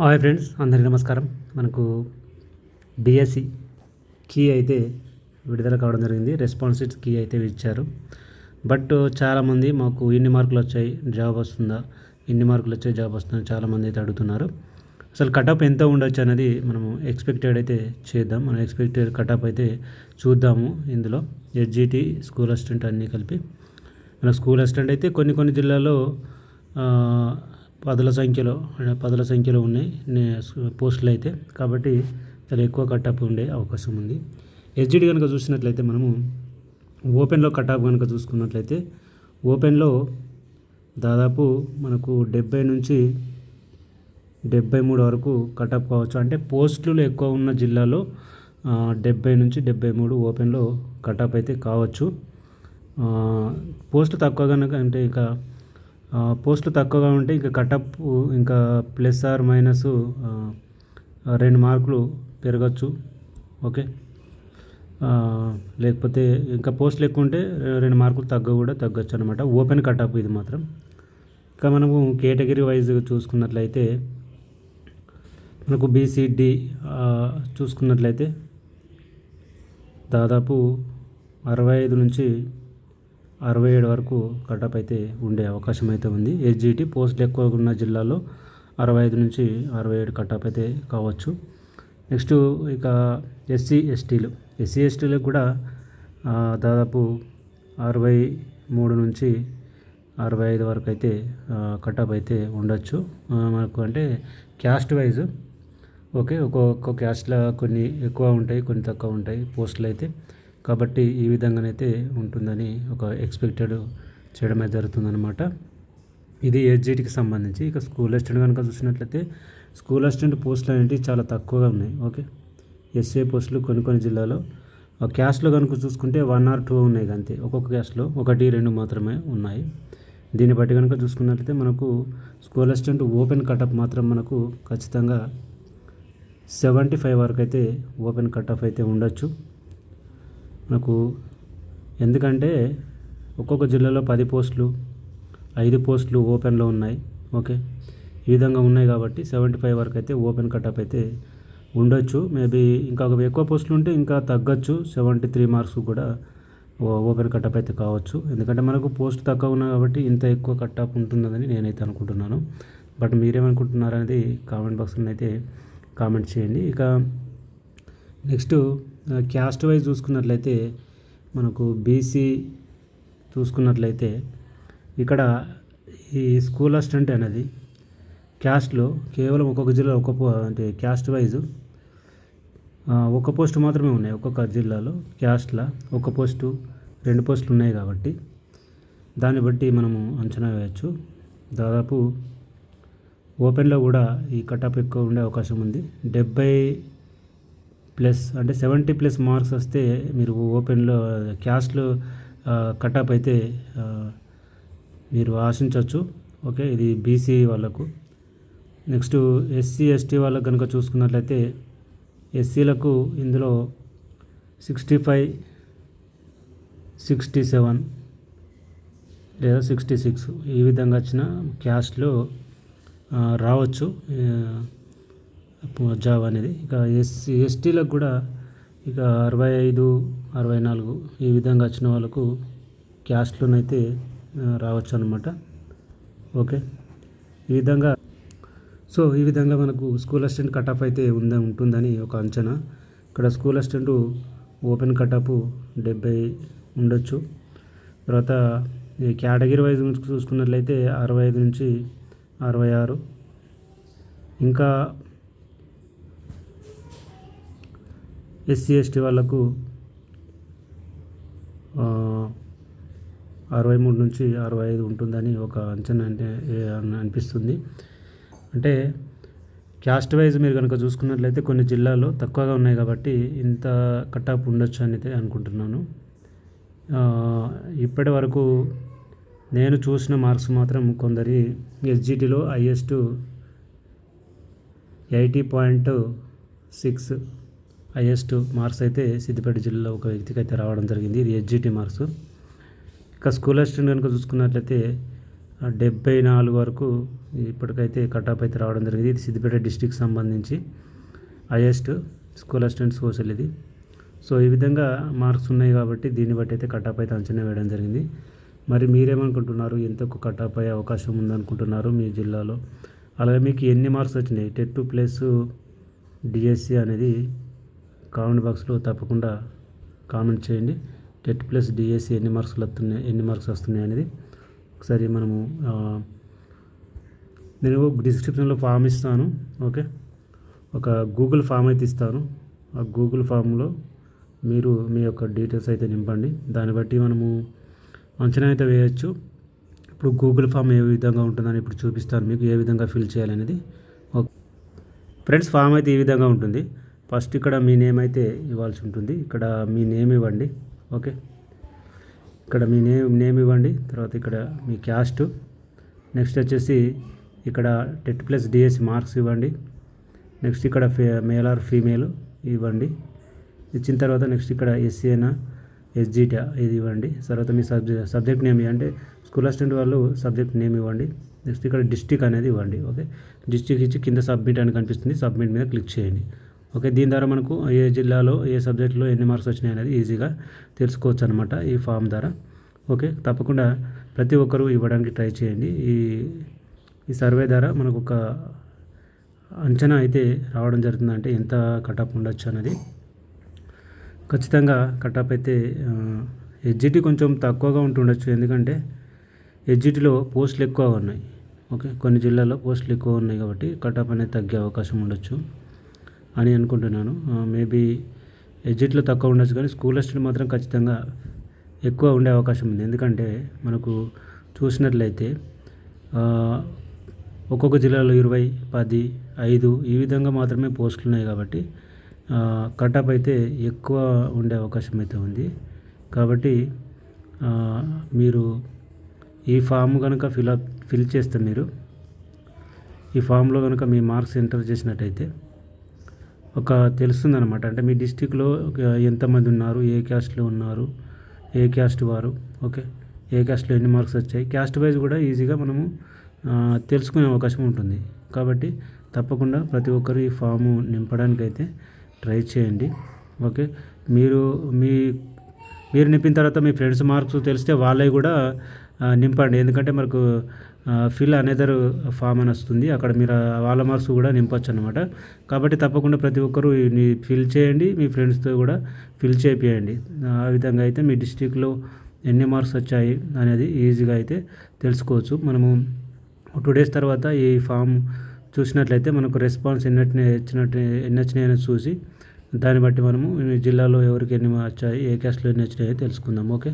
Hi friends, అందరికీ నమస్కారం. మనకు డిఎస్సి కీ అయితే విడుదల కావడం జరిగింది. రెస్పాన్సివ్స్ కీ అయితే ఇచ్చారు. బట్ చాలామంది మాకు ఇన్ని మార్కులు వచ్చాయి, జాబ్ వస్తుందా, ఇన్ని మార్కులు వచ్చాయి, జాబ్ వస్తుందా, చాలామంది అయితే అడుగుతున్నారు. అసలు కటప్ ఎంత ఉండొచ్చు అనేది మనము ఎక్స్పెక్టెడ్ అయితే చేద్దాం. మనం ఎక్స్పెక్టెడ్ కటప్ అయితే చూద్దాము. ఇందులో ఎస్జిటి, స్కూల్ అసిస్టెంట్ అన్నీ కలిపి. మన స్కూల్ అసిస్టెంట్ అయితే కొన్ని జిల్లాల్లో పదుల సంఖ్యలో ఉన్నాయి పోస్టులు అయితే. కాబట్టి చాలా ఎక్కువ కటప్ ఉండే అవకాశం ఉంది. ఎస్జిటి కనుక చూసినట్లయితే మనము ఓపెన్లో కటప్ కనుక చూసుకున్నట్లయితే ఓపెన్లో దాదాపు మనకు 70 నుంచి 73 వరకు కటప్ కావచ్చు. అంటే పోస్టులు ఎక్కువ ఉన్న జిల్లాలో 70 నుంచి 73 ఓపెన్లో కటప్ అయితే కావచ్చు. పోస్టులు తక్కువ కనుక అంటే ఇక పోస్టులు తక్కువగా ఉంటే ఇంకా కటప్ ఇంకా ప్లస్ ఆర్ మైనస్ 2 మార్కులు పెరగచ్చు. ఓకే, లేకపోతే ఇంకా పోస్టులు ఎక్కువ ఉంటే 2 మార్కులు తగ్గచ్చు అనమాట. ఓపెన్ కటప్ ఇది మాత్రం. ఇంకా మనము కేటగిరీ వైజ్ చూసుకున్నట్లయితే మనకు బీసీడి చూసుకున్నట్లయితే దాదాపు 65 నుంచి 67 వరకు కటప్ అయితే ఉండే అవకాశం అయితే ఉంది. ఎస్జిటి పోస్టులు ఎక్కువగా ఉన్న జిల్లాలో 65 నుంచి 67 కటప్ అయితే కావచ్చు. నెక్స్ట్ ఇక ఎస్సీ ఎస్టీలకు కూడా దాదాపు 63 నుంచి 65 వరకు అయితే కటప్ అయితే ఉండొచ్చు మనకు. అంటే క్యాస్ట్ వైజ్ ఓకే, ఒక్కొక్క క్యాస్ట్లో కొన్ని ఎక్కువ ఉంటాయి, కొన్ని తక్కువ ఉంటాయి పోస్టులు అయితే. కాబట్టి ఈ విధంగానైతే ఉంటుందని ఒక ఎక్స్పెక్టెడ్ చేయడం అయితే జరుగుతుందన్నమాట. ఇది ఎస్జిటికి సంబంధించి. ఇక స్కూల్ అసిస్టెంట్ కనుక చూసినట్లయితే స్కూల్ అసిస్టెంట్ పోస్టులు అనేవి చాలా తక్కువగా ఉన్నాయి. ఓకే, ఎస్ఏ పోస్టులు కొన్ని జిల్లాలో. క్యాస్ట్లో కనుక చూసుకుంటే 1 or 2 ఉన్నాయి అంతే. ఒక్కొక్క క్యాస్ట్లో 1, 2 మాత్రమే ఉన్నాయి. దీన్ని బట్టి కనుక చూసుకున్నట్లయితే మనకు స్కూల్ అసిస్టెంట్ ఓపెన్ కటప్ మాత్రం మనకు ఖచ్చితంగా 75 వరకు అయితే ఓపెన్ కటప్ అయితే ఉండొచ్చు మనకు. ఎందుకంటే ఒక్కొక్క జిల్లాలో 10 పోస్టులు 5 పోస్టులు ఓపెన్లో ఉన్నాయి. ఓకే, ఈ విధంగా ఉన్నాయి కాబట్టి 75 వరకు అయితే ఓపెన్ కటప్ అయితే ఉండొచ్చు. మేబీ ఇంకా ఎక్కువ పోస్టులు ఉంటే ఇంకా తగ్గచ్చు. 73 మార్క్స్ కూడా ఓపెన్ కటప్ అయితే కావచ్చు. ఎందుకంటే మనకు పోస్ట్ తక్కువ ఉన్నాయి కాబట్టి ఇంత ఎక్కువ కటప్ ఉంటుందని నేనైతే అనుకుంటున్నాను. బట్ మీరేమనుకుంటున్నారు అనేది కామెంట్ బాక్స్లో అయితే కామెంట్ చేయండి. ఇక నెక్స్ట్ క్యాస్ట్ వైజ్ చూసుకున్నట్లయితే మనకు బీసీ చూసుకున్నట్లయితే ఇక్కడ ఈ స్కూల్ అసిస్టెంట్ అనేది క్యాస్ట్లో కేవలం ఒక్కొక్క జిల్లా అంటే క్యాస్ట్ వైజ్ ఒక పోస్ట్ మాత్రమే ఉన్నాయి. ఒక్కొక్క జిల్లాలో క్యాస్ట్లో ఒక పోస్టు 2 పోస్టులు ఉన్నాయి కాబట్టి దాన్ని బట్టి మనము అంచనా వేయచ్చు. దాదాపు ఓపెన్లో కూడా ఈ కటప్ ఎక్కువ ఉండే అవకాశం ఉంది. 70+ అంటే 70+ మార్క్స్ వస్తే మీరు ఓపెన్లో క్యాస్ట్లో కటప్ అయితే మీరు ఆశించవచ్చు. ఓకే, ఇది బీసీ వాళ్ళకు. నెక్స్ట్ ఎస్సీ ఎస్టీ వాళ్ళకు కనుక చూసుకున్నట్లయితే ఎస్సీలకు ఇందులో 65, 67 లేదా 66 ఈ విధంగా వచ్చిన క్యాస్ట్లో రావచ్చు జాబ్ అనేది. ఇక ఎస్టీలకు కూడా ఇక 65, 64 ఈ విధంగా వచ్చిన వాళ్ళకు క్యాస్ట్లోనైతే రావచ్చు అనమాట. ఓకే, ఈ విధంగా మనకు స్కూల్ అసిస్టెంట్ కటప్ అయితే ఉంటుందని ఒక అంచనా. ఇక్కడ స్కూల్ అసిస్టెంట్ ఓపెన్ కటప్ 70 ఉండొచ్చు. తర్వాత ఈ కేటగిరీ వైజ్ చూసుకున్నట్లయితే 65 నుంచి 66. ఇంకా ఎస్సీ ఎస్టీ వాళ్ళకు 63 నుంచి 65 ఉంటుందని ఒక అంచనా అంటే అనిపిస్తుంది. అంటే క్యాస్ట్ వైజ్ మీరు కనుక చూసుకున్నట్లయితే కొన్ని జిల్లాల్లో తక్కువగా ఉన్నాయి కాబట్టి ఇంత కటప్ ఉండొచ్చు అని అయితే అనుకుంటున్నాను. ఇప్పటి వరకు నేను చూసిన మార్క్స్ మాత్రం కొందరి ఎస్జిటిలో హైయెస్ట్ 80.6 హైయెస్ట్ మార్క్స్ అయితే సిద్దిపేట జిల్లాలో ఒక వ్యక్తికి అయితే రావడం జరిగింది. ఇది ఎస్జిటి మార్క్స్. ఇక స్కూల్ అసిస్టెంట్ కనుక చూసుకున్నట్లయితే 74 వరకు ఇప్పటికైతే కటాప్ అయితే రావడం జరిగింది. ఇది సిద్దిపేట డిస్టిక్ సంబంధించి హైయెస్ట్ స్కూల్ అసిస్టెంట్ సోషల్ ఇది. సో ఈ విధంగా మార్క్స్ ఉన్నాయి కాబట్టి దీన్ని బట్టి అయితే కటాప్ అయితే అంచనా వేయడం జరిగింది. మరి మీరేమనుకుంటున్నారు? ఎంతకు కటాప్ అయ్యే అవకాశం ఉందనుకుంటున్నారు మీ జిల్లాలో? అలాగే మీకు ఎన్ని మార్క్స్ వచ్చినాయి? టెట్ ప్లస్ డిఎస్సి అనేది కామెంట్ బాక్స్లో తప్పకుండా కామెంట్ చేయండి. టెట్ ప్లస్ డిఎస్సి ఎన్ని మార్క్స్ వస్తున్నాయి అనేది ఒకసారి మనము నేను డిస్క్రిప్షన్లో ఫామ్ ఇస్తాను. ఓకే, ఒక గూగుల్ ఫామ్ అయితే ఇస్తాను. ఆ గూగుల్ ఫామ్లో మీరు మీ యొక్క డీటెయిల్స్ అయితే నింపండి. దాన్ని బట్టి మనము అంచనా అయితే వేయచ్చు. ఇప్పుడు గూగుల్ ఫామ్ ఏ విధంగా ఉంటుందని ఇప్పుడు చూపిస్తాను మీకు, ఏ విధంగా ఫిల్ చేయాలనేది. ఓకే ఫ్రెండ్స్, ఫామ్ అయితే ఈ విధంగా ఉంటుంది. ఫస్ట్ ఇక్కడ మీ నేమ్ అయితే ఇవ్వాల్సి ఉంటుంది. ఇక్కడ మీ నేమ్ ఇవ్వండి. ఓకే, ఇక్కడ మీ నేమ్ ఇవ్వండి. తర్వాత ఇక్కడ మీ క్యాస్ట్, నెక్స్ట్ వచ్చేసి ఇక్కడ టెట్ ప్లస్ డిఎస్సి మార్క్స్ ఇవ్వండి. నెక్స్ట్ ఇక్కడ మేల్ ఆర్ ఫీమేల్ ఇవ్వండి. ఇచ్చిన తర్వాత నెక్స్ట్ ఇక్కడ ఎస్సీనా ఎస్జిటా ఇది ఇవ్వండి. తర్వాత మీ సబ్జెక్ట్ నేమ్ అంటే స్కూల్ అసిస్టెంట్ వాళ్ళు సబ్జెక్ట్ నేమ్ ఇవ్వండి. నెక్స్ట్ ఇక్కడ డిస్టిక్ అనేది ఇవ్వండి. ఓకే, డిస్టిక్ ఇచ్చి కింద సబ్మిట్ అని కనిపిస్తుంది, సబ్మిట్ మీద క్లిక్ చేయండి. ఓకే, దీని ద్వారా మనకు ఏ జిల్లాలో ఏ సబ్జెక్టులో ఎన్ని మార్క్స్ వచ్చినాయి అనేది ఈజీగా తెలుసుకోవచ్చు అనమాట ఈ ఫామ్ ద్వారా. ఓకే, తప్పకుండా ప్రతి ఒక్కరూ ఇవ్వడానికి ట్రై చేయండి. ఈ సర్వే ద్వారా మనకు ఒక అంచనా అయితే రావడం జరుగుతుంది. అంటే ఎంత కటాప్ ఉండొచ్చు అనేది ఖచ్చితంగా కటాప్ అయితే హెచ్జిటి కొంచెం తక్కువగా ఉంటుండొచ్చు. ఎందుకంటే హెచ్జిటిలో పోస్టులు ఎక్కువ ఉన్నాయి. ఓకే, కొన్ని జిల్లాల్లో పోస్టులు ఎక్కువ ఉన్నాయి కాబట్టి కటాప్ అనేది తగ్గే అవకాశం ఉండొచ్చు అని అనుకుంటున్నాను. మేబీ హెచ్జిటిలో తక్కువ ఉండొచ్చు కానీ స్కూల్ అసిస్టెంట్ మాత్రం ఖచ్చితంగా ఎక్కువ ఉండే అవకాశం ఉంది. ఎందుకంటే మనకు చూసినట్లయితే ఒక్కొక్క జిల్లాలో 20, 10, 5 ఈ విధంగా మాత్రమే పోస్టులు ఉన్నాయి కాబట్టి కటాప్ అయితే ఎక్కువ ఉండే అవకాశం అయితే ఉంది. కాబట్టి మీరు ఈ ఫామ్ కనుక ఫిల్ చేస్తే మీరు ఈ ఫామ్లో కనుక మీ మార్క్స్ ఎంటర్ చేసినట్టయితే ఒక తెలుస్తుందన్నమాట. అంటే మీ డిస్టిక్లో ఎంతమంది ఉన్నారు, ఏ క్యాస్ట్లో ఉన్నారు, ఏ క్యాస్ట్ వారు, ఓకే, ఏ క్యాస్ట్లో ఎన్ని మార్క్స్ వచ్చాయి, క్యాస్ట్ వైజ్ కూడా ఈజీగా మనము తెలుసుకునే అవకాశం ఉంటుంది. కాబట్టి తప్పకుండా ప్రతి ఒక్కరు ఈ ఫాము నింపడానికి అయితే ట్రై చేయండి. ఓకే, మీరు నింపిన తర్వాత మీ ఫ్రెండ్స్ మార్క్స్ తెలిస్తే వాళ్ళవి కూడా నింపండి. ఎందుకంటే మనకు ఫిల్ అనదర్ ఫామ్ అని వస్తుంది, అక్కడ మీరు వాళ్ళ మార్క్స్ కూడా నింపచ్చు అనమాట. కాబట్టి తప్పకుండా ప్రతి ఒక్కరూ ఫిల్ చేయండి, మీ ఫ్రెండ్స్తో కూడా ఫిల్ చేపియండి. ఆ విధంగా అయితే మీ డిస్టిక్లో ఎన్ని మార్క్స్ వచ్చాయి అనేది ఈజీగా అయితే తెలుసుకోవచ్చు. మనము 2 days తర్వాత ఈ ఫామ్ చూసినట్లయితే మనకు రెస్పాన్స్ ఎన్ని వచ్చినాయి అనేది చూసి దాన్ని బట్టి మనము జిల్లాలో ఎవరికి ఎన్ని వచ్చాయి, ఏ క్యాస్ట్లో ఎన్ని వచ్చినాయో తెలుసుకుందాం. ఓకే.